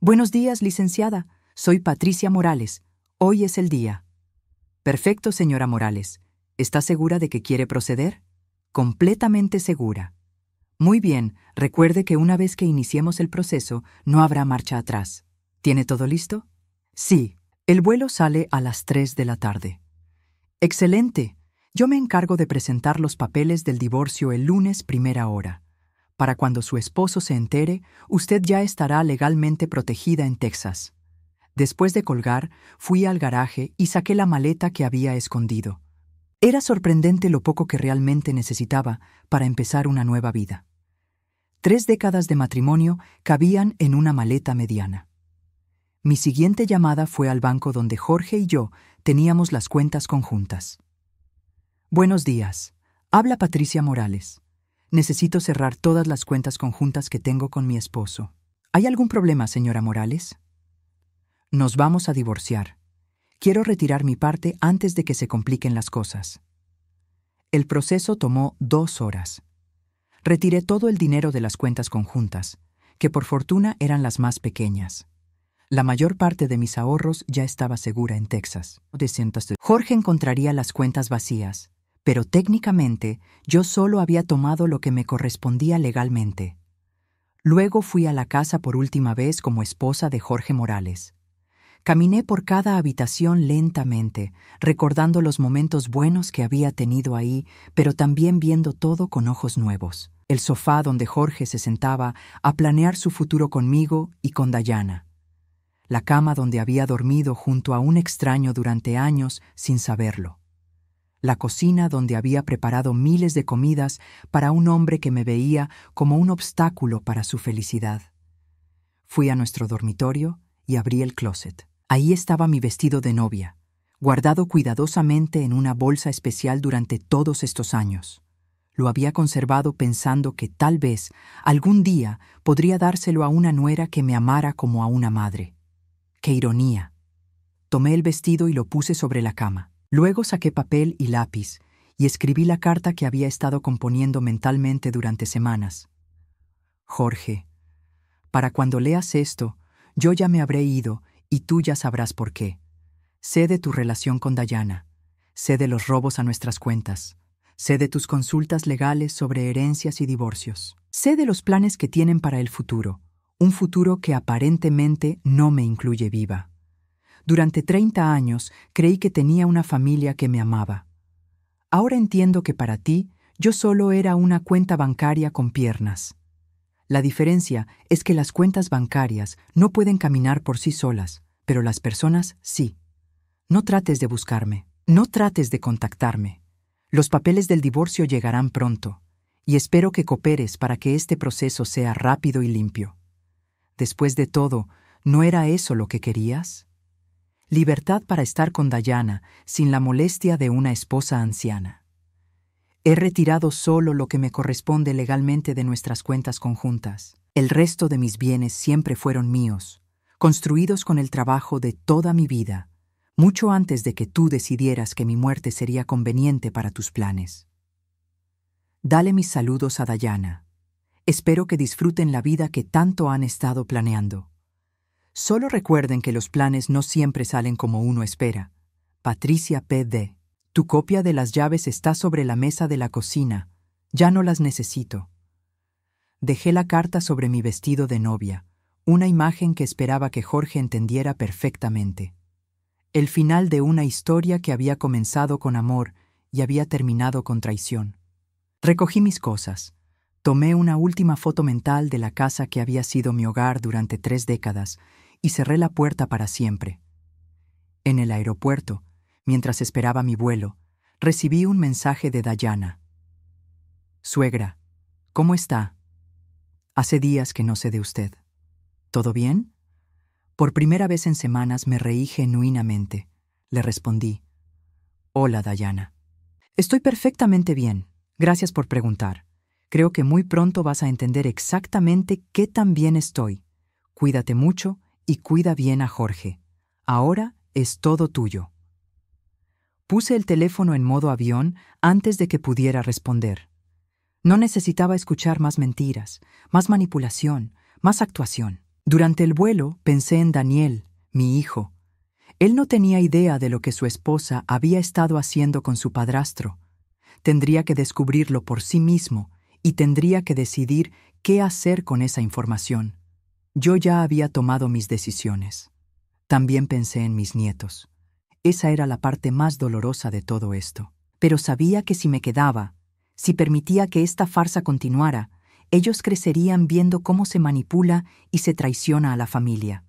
«Buenos días, licenciada. Soy Patricia Morales. Hoy es el día». «Perfecto, señora Morales. ¿Está segura de que quiere proceder?» «Completamente segura». «Muy bien. Recuerde que una vez que iniciemos el proceso, no habrá marcha atrás. ¿Tiene todo listo?» «Sí. El vuelo sale a las 3 de la tarde». «Excelente. Yo me encargo de presentar los papeles del divorcio el lunes primera hora. Para cuando su esposo se entere, usted ya estará legalmente protegida en Texas». Después de colgar, fui al garaje y saqué la maleta que había escondido. Era sorprendente lo poco que realmente necesitaba para empezar una nueva vida. 3 décadas de matrimonio cabían en una maleta mediana. Mi siguiente llamada fue al banco donde Jorge y yo teníamos las cuentas conjuntas. «Buenos días. Habla Patricia Morales. Necesito cerrar todas las cuentas conjuntas que tengo con mi esposo. ¿Hay algún problema, señora Morales?» «Nos vamos a divorciar. Quiero retirar mi parte antes de que se compliquen las cosas». El proceso tomó 2 horas. Retiré todo el dinero de las cuentas conjuntas, que por fortuna eran las más pequeñas. La mayor parte de mis ahorros ya estaba segura en Texas. Jorge encontraría las cuentas vacías, pero técnicamente yo solo había tomado lo que me correspondía legalmente. Luego fui a la casa por última vez como esposa de Jorge Morales. Caminé por cada habitación lentamente, recordando los momentos buenos que había tenido ahí, pero también viendo todo con ojos nuevos. El sofá donde Jorge se sentaba a planear su futuro conmigo y con Dayana. La cama donde había dormido junto a un extraño durante años sin saberlo. La cocina donde había preparado miles de comidas para un hombre que me veía como un obstáculo para su felicidad. Fui a nuestro dormitorio y abrí el closet. Ahí estaba mi vestido de novia, guardado cuidadosamente en una bolsa especial durante todos estos años. Lo había conservado pensando que tal vez algún día podría dárselo a una nuera que me amara como a una madre. ¡Qué ironía! Tomé el vestido y lo puse sobre la cama. Luego saqué papel y lápiz y escribí la carta que había estado componiendo mentalmente durante semanas. «Jorge, para cuando leas esto, yo ya me habré ido y tú ya sabrás por qué. Sé de tu relación con Dayana, sé de los robos a nuestras cuentas, sé de tus consultas legales sobre herencias y divorcios, sé de los planes que tienen para el futuro, un futuro que aparentemente no me incluye viva. Durante 30 años creí que tenía una familia que me amaba. Ahora entiendo que para ti yo solo era una cuenta bancaria con piernas. La diferencia es que las cuentas bancarias no pueden caminar por sí solas, pero las personas sí. No trates de buscarme, no trates de contactarme. Los papeles del divorcio llegarán pronto, y espero que cooperes para que este proceso sea rápido y limpio. Después de todo, ¿no era eso lo que querías? Libertad para estar con Dayana sin la molestia de una esposa anciana. He retirado solo lo que me corresponde legalmente de nuestras cuentas conjuntas. El resto de mis bienes siempre fueron míos, construidos con el trabajo de toda mi vida, mucho antes de que tú decidieras que mi muerte sería conveniente para tus planes. Dale mis saludos a Dayana. Espero que disfruten la vida que tanto han estado planeando. Solo recuerden que los planes no siempre salen como uno espera. Patricia P.D. Tu copia de las llaves está sobre la mesa de la cocina. Ya no las necesito. Dejé la carta sobre mi vestido de novia, una imagen que esperaba que Jorge entendiera perfectamente. El final de una historia que había comenzado con amor y había terminado con traición. Recogí mis cosas. Tomé una última foto mental de la casa que había sido mi hogar durante 3 décadas y cerré la puerta para siempre. En el aeropuerto, mientras esperaba mi vuelo, recibí un mensaje de Dayana. Suegra, ¿cómo está? Hace días que no sé de usted. ¿Todo bien? Por primera vez en semanas me reí genuinamente. Le respondí. Hola, Dayana. Estoy perfectamente bien. Gracias por preguntar. Creo que muy pronto vas a entender exactamente qué tan bien estoy. Cuídate mucho y cuida bien a Jorge. Ahora es todo tuyo. Puse el teléfono en modo avión antes de que pudiera responder. No necesitaba escuchar más mentiras, más manipulación, más actuación. Durante el vuelo pensé en Daniel, mi hijo. Él no tenía idea de lo que su esposa había estado haciendo con su padrastro. Tendría que descubrirlo por sí mismo y tendría que decidir qué hacer con esa información. Yo ya había tomado mis decisiones. También pensé en mis nietos. Esa era la parte más dolorosa de todo esto. Pero sabía que si me quedaba, si permitía que esta farsa continuara, ellos crecerían viendo cómo se manipula y se traiciona a la familia.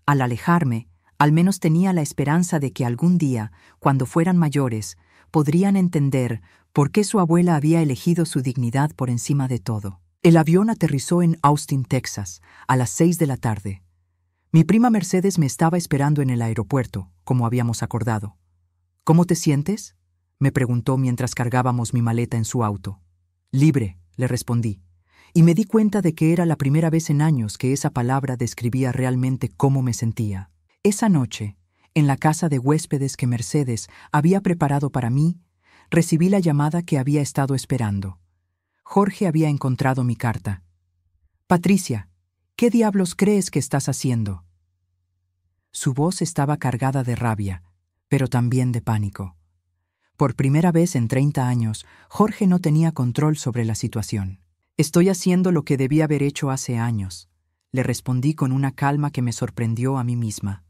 Al alejarme, al menos tenía la esperanza de que algún día, cuando fueran mayores, podrían entender por qué su abuela había elegido su dignidad por encima de todo. El avión aterrizó en Austin, Texas, a las 6 de la tarde. Mi prima Mercedes me estaba esperando en el aeropuerto, como habíamos acordado. ¿Cómo te sientes?, me preguntó mientras cargábamos mi maleta en su auto. Libre, le respondí, y me di cuenta de que era la primera vez en años que esa palabra describía realmente cómo me sentía. Esa noche, en la casa de huéspedes que Mercedes había preparado para mí, recibí la llamada que había estado esperando. Jorge había encontrado mi carta. Patricia, ¿qué diablos crees que estás haciendo? Su voz estaba cargada de rabia, pero también de pánico. Por primera vez en 30 años, Jorge no tenía control sobre la situación. Estoy haciendo lo que debí haber hecho hace años, le respondí con una calma que me sorprendió a mí misma.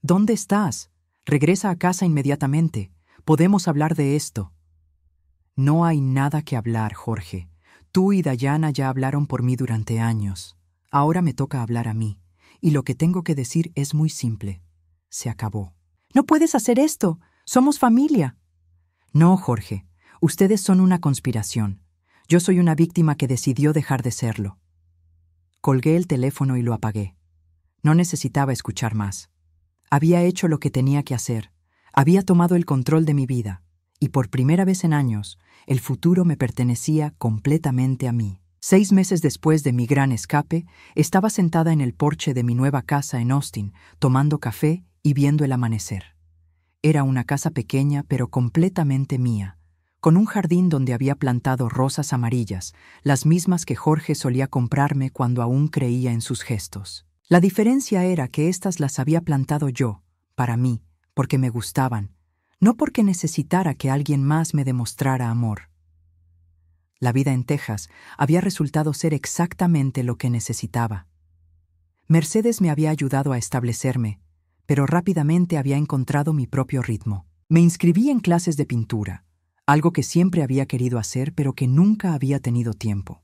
¿Dónde estás? Regresa a casa inmediatamente. Podemos hablar de esto. No hay nada que hablar, Jorge. Tú y Dayana ya hablaron por mí durante años. Ahora me toca hablar a mí, y lo que tengo que decir es muy simple. Se acabó. No puedes hacer esto. Somos familia. No, Jorge. Ustedes son una conspiración. Yo soy una víctima que decidió dejar de serlo. Colgué el teléfono y lo apagué. No necesitaba escuchar más. Había hecho lo que tenía que hacer. Había tomado el control de mi vida. Y por primera vez en años, el futuro me pertenecía completamente a mí. 6 meses después de mi gran escape, estaba sentada en el porche de mi nueva casa en Austin, tomando café y viendo el amanecer. Era una casa pequeña pero completamente mía, con un jardín donde había plantado rosas amarillas, las mismas que Jorge solía comprarme cuando aún creía en sus gestos. La diferencia era que éstas las había plantado yo, para mí, porque me gustaban, no porque necesitara que alguien más me demostrara amor. La vida en Texas había resultado ser exactamente lo que necesitaba. Mercedes me había ayudado a establecerme, pero rápidamente había encontrado mi propio ritmo. Me inscribí en clases de pintura, algo que siempre había querido hacer pero que nunca había tenido tiempo.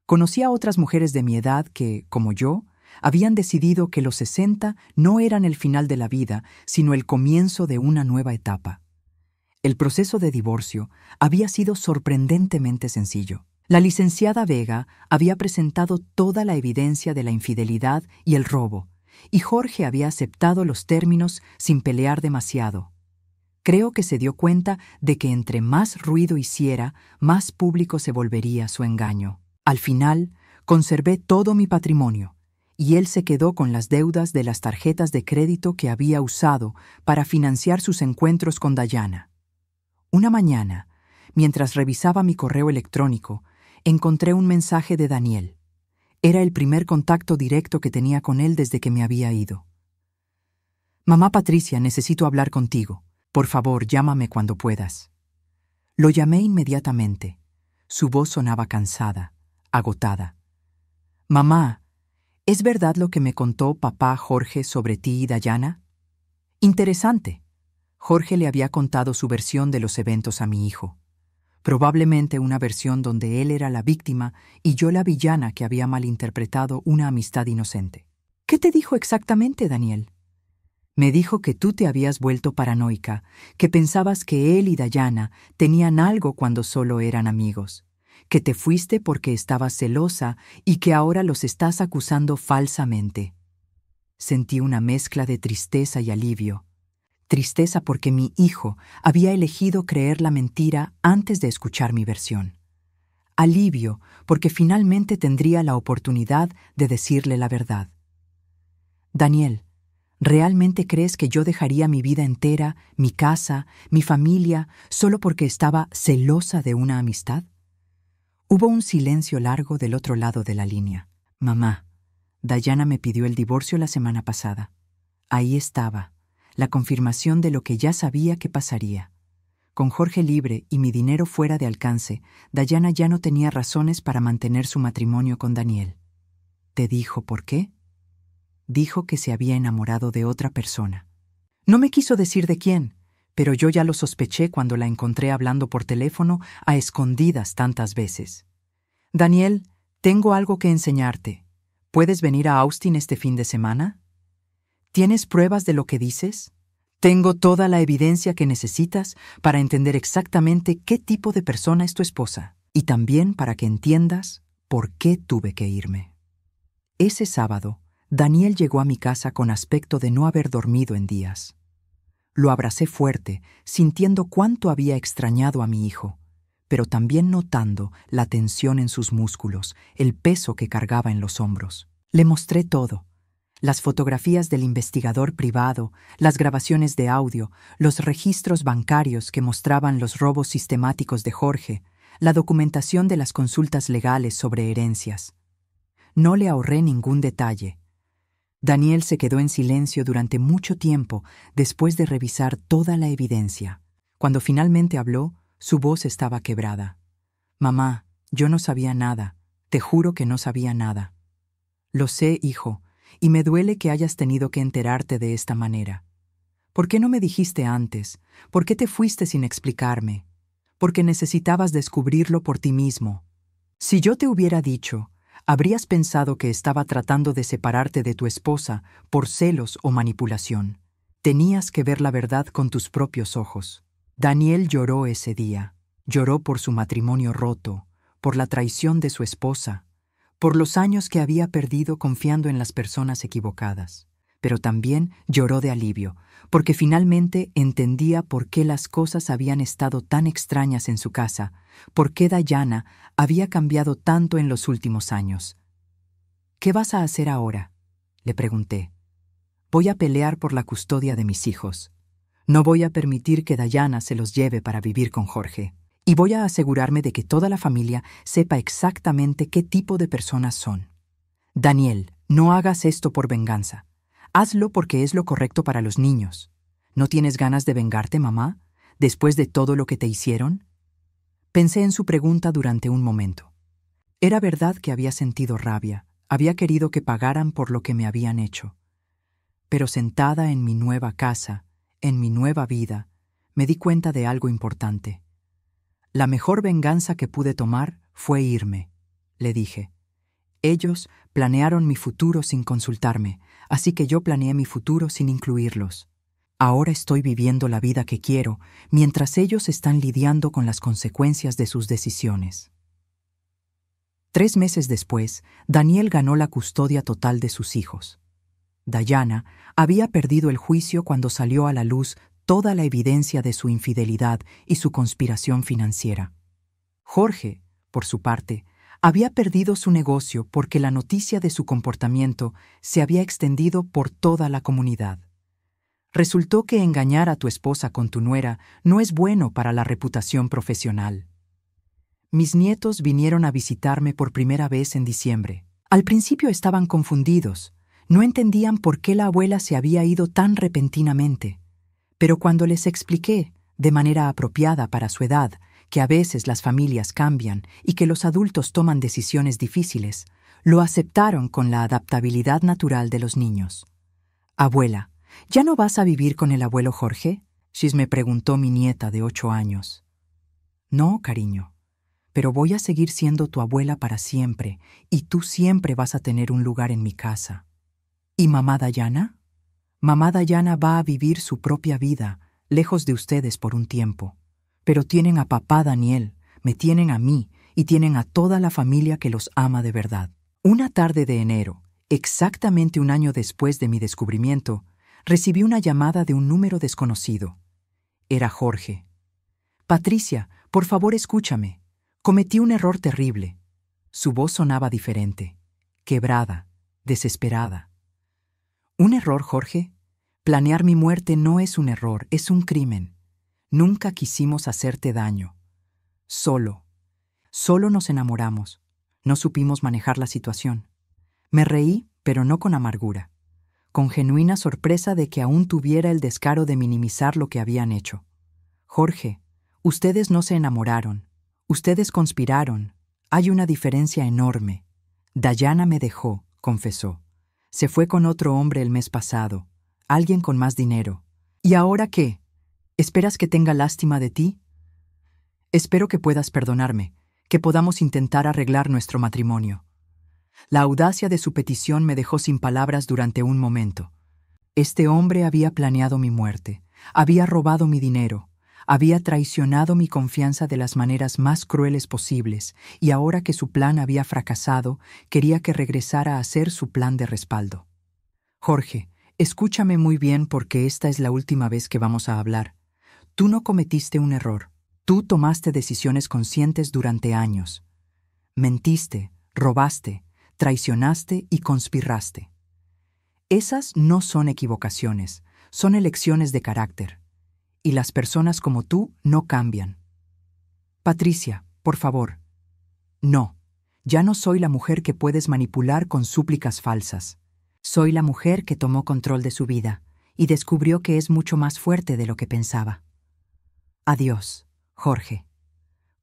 Conocí a otras mujeres de mi edad que, como yo, habían decidido que los 60 no eran el final de la vida, sino el comienzo de una nueva etapa. El proceso de divorcio había sido sorprendentemente sencillo. La licenciada Vega había presentado toda la evidencia de la infidelidad y el robo, y Jorge había aceptado los términos sin pelear demasiado. Creo que se dio cuenta de que entre más ruido hiciera, más público se volvería su engaño. Al final, Conservé todo mi patrimonio, y él se quedó con las deudas de las tarjetas de crédito que había usado para financiar sus encuentros con Dayana. Una mañana, mientras revisaba mi correo electrónico, encontré un mensaje de Daniel. Era el primer contacto directo que tenía con él desde que me había ido. «Mamá Patricia, necesito hablar contigo. Por favor, llámame cuando puedas». Lo llamé inmediatamente. Su voz sonaba cansada, agotada. «Mamá, ¿es verdad lo que me contó papá Jorge sobre ti y Dayana?» «Interesante». Jorge le había contado su versión de los eventos a mi hijo. Probablemente una versión donde él era la víctima y yo la villana que había malinterpretado una amistad inocente. «¿Qué te dijo exactamente, Daniel?» «Me dijo que tú te habías vuelto paranoica, que pensabas que él y Dayana tenían algo cuando solo eran amigos, que te fuiste porque estabas celosa y que ahora los estás acusando falsamente». Sentí una mezcla de tristeza y alivio. Tristeza porque mi hijo había elegido creer la mentira antes de escuchar mi versión. Alivio porque finalmente tendría la oportunidad de decirle la verdad. «Daniel, ¿realmente crees que yo dejaría mi vida entera, mi casa, mi familia, solo porque estaba celosa de una amistad?» Hubo un silencio largo del otro lado de la línea. «Mamá, Dayana me pidió el divorcio la semana pasada. Ahí estaba, la confirmación de lo que ya sabía que pasaría. Con Jorge libre y mi dinero fuera de alcance, Dayana ya no tenía razones para mantener su matrimonio con Daniel». «¿Te dijo por qué?» «Dijo que se había enamorado de otra persona. No me quiso decir de quién, pero yo ya lo sospeché cuando la encontré hablando por teléfono a escondidas tantas veces. Daniel, tengo algo que enseñarte. ¿Puedes venir a Austin este fin de semana? ¿Tienes pruebas de lo que dices? Tengo toda la evidencia que necesitas para entender exactamente qué tipo de persona es tu esposa, y también para que entiendas por qué tuve que irme». Ese sábado, Daniel llegó a mi casa con aspecto de no haber dormido en días. Lo abracé fuerte, sintiendo cuánto había extrañado a mi hijo, pero también notando la tensión en sus músculos, el peso que cargaba en los hombros. Le mostré todo: las fotografías del investigador privado, las grabaciones de audio, los registros bancarios que mostraban los robos sistemáticos de Jorge, la documentación de las consultas legales sobre herencias. No le ahorré ningún detalle. Daniel se quedó en silencio durante mucho tiempo después de revisar toda la evidencia. Cuando finalmente habló, su voz estaba quebrada. «Mamá, yo no sabía nada. Te juro que no sabía nada». «Lo sé, hijo, y me duele que hayas tenido que enterarte de esta manera. ¿Por qué no me dijiste antes? ¿Por qué te fuiste sin explicarme? Porque necesitabas descubrirlo por ti mismo. Si yo te hubiera dicho, habrías pensado que estaba tratando de separarte de tu esposa por celos o manipulación. Tenías que ver la verdad con tus propios ojos». Daniel lloró ese día. Lloró por su matrimonio roto, por la traición de su esposa, por los años que había perdido confiando en las personas equivocadas. Pero también lloró de alivio, porque finalmente entendía por qué las cosas habían estado tan extrañas en su casa, por qué Dayana había cambiado tanto en los últimos años. «¿Qué vas a hacer ahora?», le pregunté. «Voy a pelear por la custodia de mis hijos. No voy a permitir que Dayana se los lleve para vivir con Jorge. Y voy a asegurarme de que toda la familia sepa exactamente qué tipo de personas son. Daniel, no hagas esto por venganza. Hazlo porque es lo correcto para los niños. ¿No tienes ganas de vengarte, mamá, después de todo lo que te hicieron?» Pensé en su pregunta durante un momento. Era verdad que había sentido rabia, había querido que pagaran por lo que me habían hecho. Pero sentada en mi nueva casa, en mi nueva vida, me di cuenta de algo importante. «La mejor venganza que pude tomar fue irme», le dije. «Ellos planearon mi futuro sin consultarme, así que yo planeé mi futuro sin incluirlos. Ahora estoy viviendo la vida que quiero, mientras ellos están lidiando con las consecuencias de sus decisiones». 3 meses después, Daniel ganó la custodia total de sus hijos. Dayana había perdido el juicio cuando salió a la luz toda la evidencia de su infidelidad y su conspiración financiera. Jorge, por su parte, Había perdido su negocio porque la noticia de su comportamiento se había extendido por toda la comunidad. Resultó que engañar a tu esposa con tu nuera no es bueno para la reputación profesional. Mis nietos vinieron a visitarme por primera vez en diciembre. Al principio estaban confundidos, no entendían por qué la abuela se había ido tan repentinamente. Pero cuando les expliqué, de manera apropiada para su edad, que a veces las familias cambian y que los adultos toman decisiones difíciles, lo aceptaron con la adaptabilidad natural de los niños. «Abuela, ¿ya no vas a vivir con el abuelo Jorge?», me preguntó mi nieta de 8 años. «No, cariño, pero voy a seguir siendo tu abuela para siempre y tú siempre vas a tener un lugar en mi casa». «¿Y mamá Dayana?». «Mamá Dayana va a vivir su propia vida, lejos de ustedes por un tiempo. Pero tienen a papá Daniel, me tienen a mí y tienen a toda la familia que los ama de verdad». Una tarde de enero, exactamente un año después de mi descubrimiento, recibí una llamada de un número desconocido. Era Jorge. «Patricia, por favor escúchame. Cometí un error terrible». Su voz sonaba diferente, quebrada, desesperada. «¿Un error, Jorge? Planear mi muerte no es un error, es un crimen. Nunca quisimos hacerte daño. Solo nos enamoramos. No supimos manejar la situación». Me reí, pero no con amargura, con genuina sorpresa de que aún tuviera el descaro de minimizar lo que habían hecho. «Jorge, ustedes no se enamoraron. Ustedes conspiraron. Hay una diferencia enorme. Dayana me dejó», confesó. «Se fue con otro hombre el mes pasado, alguien con más dinero. ¿Y ahora qué? ¿Esperas que tenga lástima de ti? Espero que puedas perdonarme, que podamos intentar arreglar nuestro matrimonio». La audacia de su petición me dejó sin palabras durante un momento. Este hombre había planeado mi muerte, había robado mi dinero, había traicionado mi confianza de las maneras más crueles posibles, y ahora que su plan había fracasado, quería que regresara a hacer su plan de respaldo. «Jorge, escúchame muy bien porque esta es la última vez que vamos a hablar. Tú no cometiste un error. Tú tomaste decisiones conscientes durante años. Mentiste, robaste, traicionaste y conspiraste. Esas no son equivocaciones, son elecciones de carácter. Y las personas como tú no cambian. Patricia, por favor. No, ya no soy la mujer que puedes manipular con súplicas falsas. Soy la mujer que tomó control de su vida y descubrió que es mucho más fuerte de lo que pensaba. Adiós, Jorge».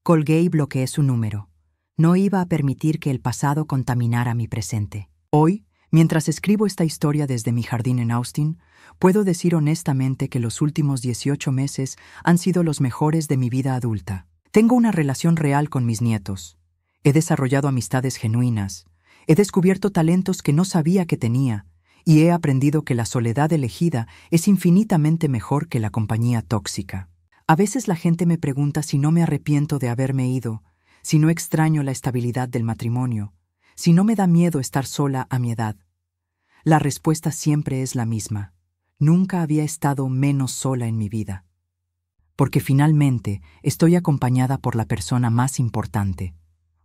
Colgué y bloqueé su número. No iba a permitir que el pasado contaminara mi presente. Hoy, mientras escribo esta historia desde mi jardín en Austin, puedo decir honestamente que los últimos 18 meses han sido los mejores de mi vida adulta. Tengo una relación real con mis nietos. He desarrollado amistades genuinas. He descubierto talentos que no sabía que tenía. Y he aprendido que la soledad elegida es infinitamente mejor que la compañía tóxica. A veces la gente me pregunta si no me arrepiento de haberme ido, si no extraño la estabilidad del matrimonio, si no me da miedo estar sola a mi edad. La respuesta siempre es la misma. Nunca había estado menos sola en mi vida. Porque finalmente estoy acompañada por la persona más importante,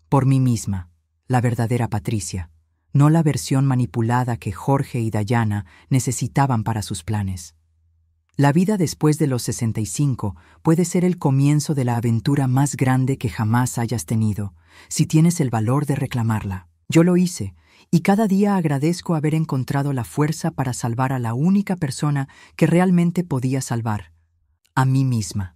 por mí misma, la verdadera Patricia, no la versión manipulada que Jorge y Dayana necesitaban para sus planes. La vida después de los 65 puede ser el comienzo de la aventura más grande que jamás hayas tenido, si tienes el valor de reclamarla. Yo lo hice, y cada día agradezco haber encontrado la fuerza para salvar a la única persona que realmente podía salvar, a mí misma.